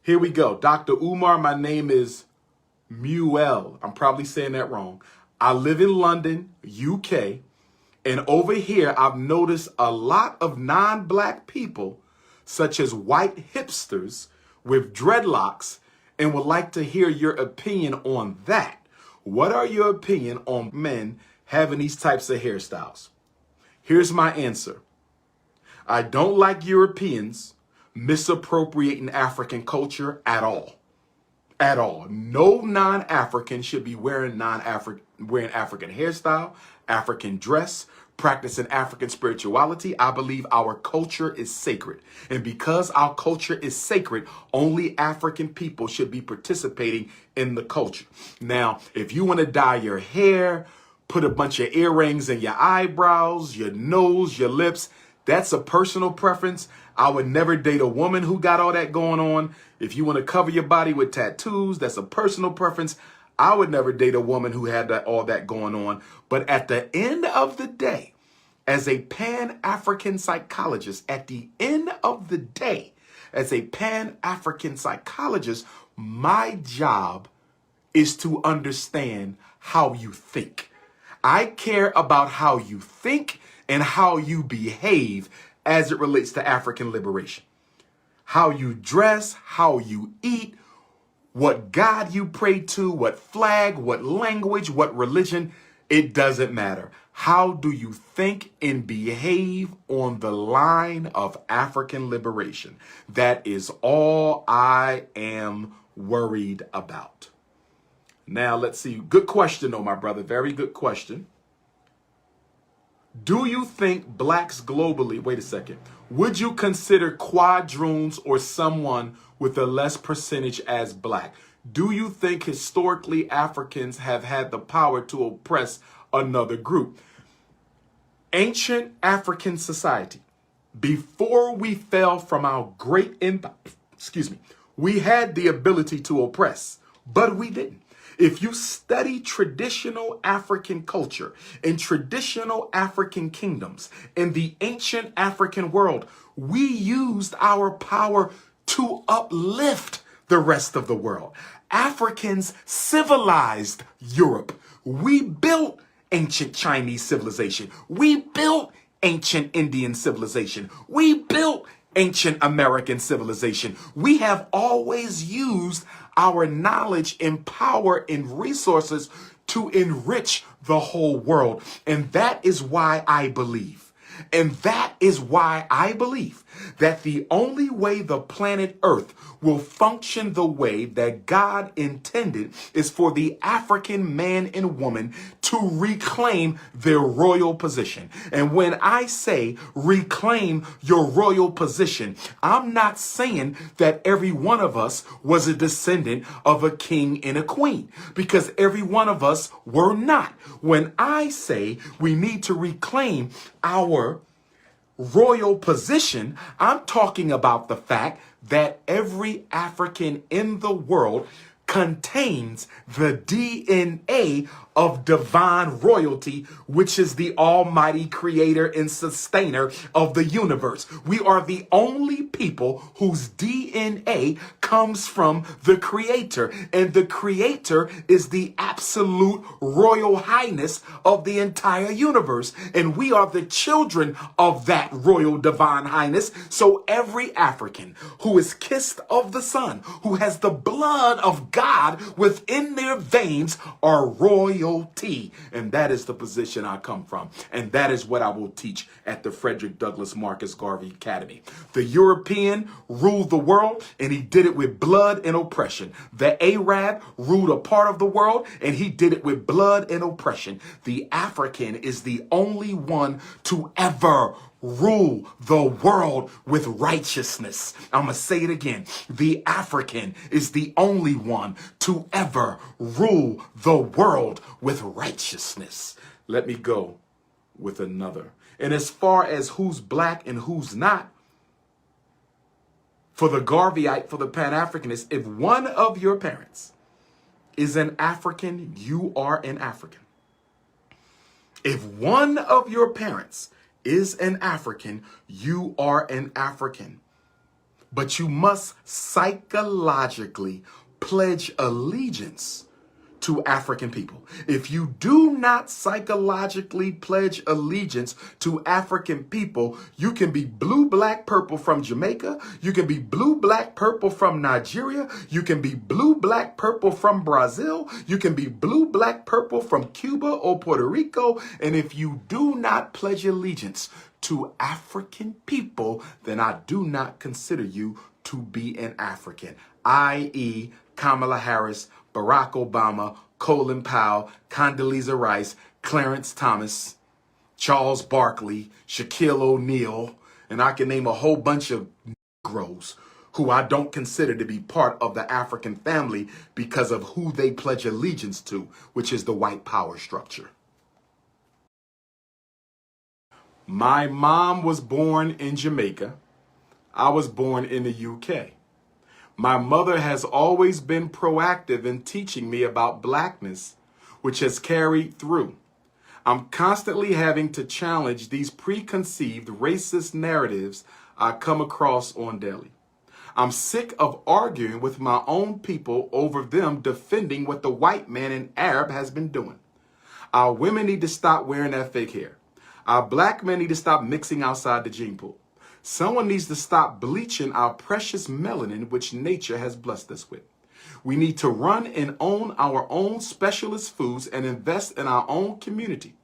Here we go. Dr. Umar, my name is Muel. I'm probably saying that wrong. I live in London, UK. And over here, I've noticed a lot of non-black people, such as white hipsters with dreadlocks, and would like to hear your opinion on that. What are your opinion on men having these types of hairstyles? Here's my answer. I don't like Europeans misappropriating African culture at all. At all. No non-African should be wearing African hairstyle, African dress, practicing African spirituality. I believe our culture is sacred. And because our culture is sacred, only African people should be participating in the culture. Now, if you want to dye your hair, put a bunch of earrings in your eyebrows, your nose, your lips, that's a personal preference. I would never date a woman who got all that going on. If you want to cover your body with tattoos, that's a personal preference. I would never date a woman who had all that going on. But at the end of the day, as a Pan-African psychologist, my job is to understand how you think. I care about how you think and how you behave as it relates to African liberation. How you dress, how you eat, what God you pray to, what flag, what language, what religion, it doesn't matter. How do you think and behave on the line of African liberation? That is all I am worried about. Now, let's see. Good question, though, my brother. Very good question. Do you think blacks globally, wait a second, would you consider quadroons or someone with a less percentage as black? Do you think historically Africans have had the power to oppress another group? Ancient African society, before we fell from our great empire, we had the ability to oppress, but we didn't. If you study traditional African culture and traditional African kingdoms in the ancient African world, we used our power to uplift the rest of the world. Africans civilized Europe. We built ancient Chinese civilization. We built ancient Indian civilization. We built ancient American civilization. We have always used our knowledge and power and resources to enrich the whole world. And that is why I believe that the only way the planet Earth will function the way that God intended is for the African man and woman to reclaim their royal position. And when I say reclaim your royal position, I'm not saying that every one of us was a descendant of a king and a queen, because every one of us were not. When I say we need to reclaim our royal position, I'm talking about the fact that every African in the world contains the DNA of divine royalty, which is the almighty creator and sustainer of the universe. We are the only people whose DNA comes from the creator, and the creator is the absolute royal highness of the entire universe. And we are the children of that royal divine highness. So every African who is kissed of the sun, who has the blood of God within their veins, are royalty. And that is the position I come from. And that is what I will teach at the Frederick Douglass Marcus Garvey Academy. The European ruled the world, and he did it with blood and oppression. The Arab ruled a part of the world, and he did it with blood and oppression. The African is the only one to ever rule the world with righteousness. I'm going to say it again. The African is the only one to ever rule the world with righteousness. Let me go with another. And as far as who's black and who's not, for the Garveyite, for the Pan-Africanist, if one of your parents is an African, you are an African. If one of your parents is an African, you are an African. but you must psychologically pledge allegiance to African people. If you do not psychologically pledge allegiance to African people, you can be blue, black, purple from Jamaica. You can be blue, black, purple from Nigeria. You can be blue, black, purple from Brazil. You can be blue, black, purple from Cuba or Puerto Rico. And if you do not pledge allegiance to African people, then I do not consider you to be an African, i.e. Kamala Harris, Barack Obama, Colin Powell, Condoleezza Rice, Clarence Thomas, Charles Barkley, Shaquille O'Neal, and I can name a whole bunch of Negroes who I don't consider to be part of the African family because of who they pledge allegiance to, which is the white power structure. My mom was born in Jamaica. I was born in the UK. My mother has always been proactive in teaching me about blackness, which has carried through. I'm constantly having to challenge these preconceived racist narratives I come across on daily. I'm sick of arguing with my own people over them defending what the white man and Arab has been doing. Our women need to stop wearing that fake hair. Our black men need to stop mixing outside the gene pool. Someone needs to stop bleaching our precious melanin, which nature has blessed us with. We need to run and own our own specialist foods and invest in our own community.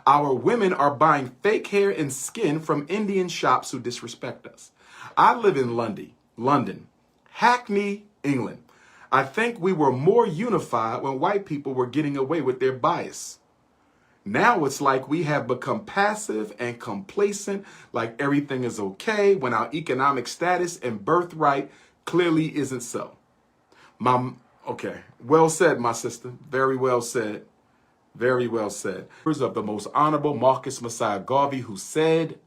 Our women are buying fake hair and skin from Indian shops who disrespect us. I live in London, Hackney, England. I think we were more unified when white people were getting away with their bias. Now it's like we have become passive and complacent, like everything is okay when our economic status and birthright clearly isn't so. Okay, well said, my sister. Very well said. Very well said. Of the most honorable Marcus Messiah Garvey, who said,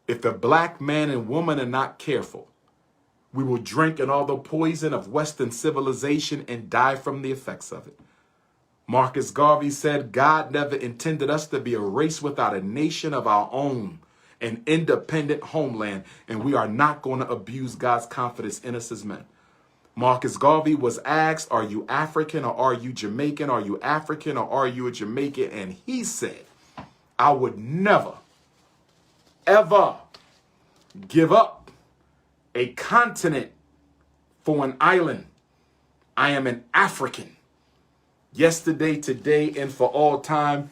if the black man and woman are not careful, we will drink in all the poison of Western civilization and die from the effects of it. Marcus Garvey said, God never intended us to be a race without a nation of our own, an independent homeland, and we are not going to abuse God's confidence in us as men. Marcus Garvey was asked, are you African or are you Jamaican? Are you African or are you a Jamaican? And he said, I would never, ever give up a continent for an island. I am an African. Yesterday, today, and for all time.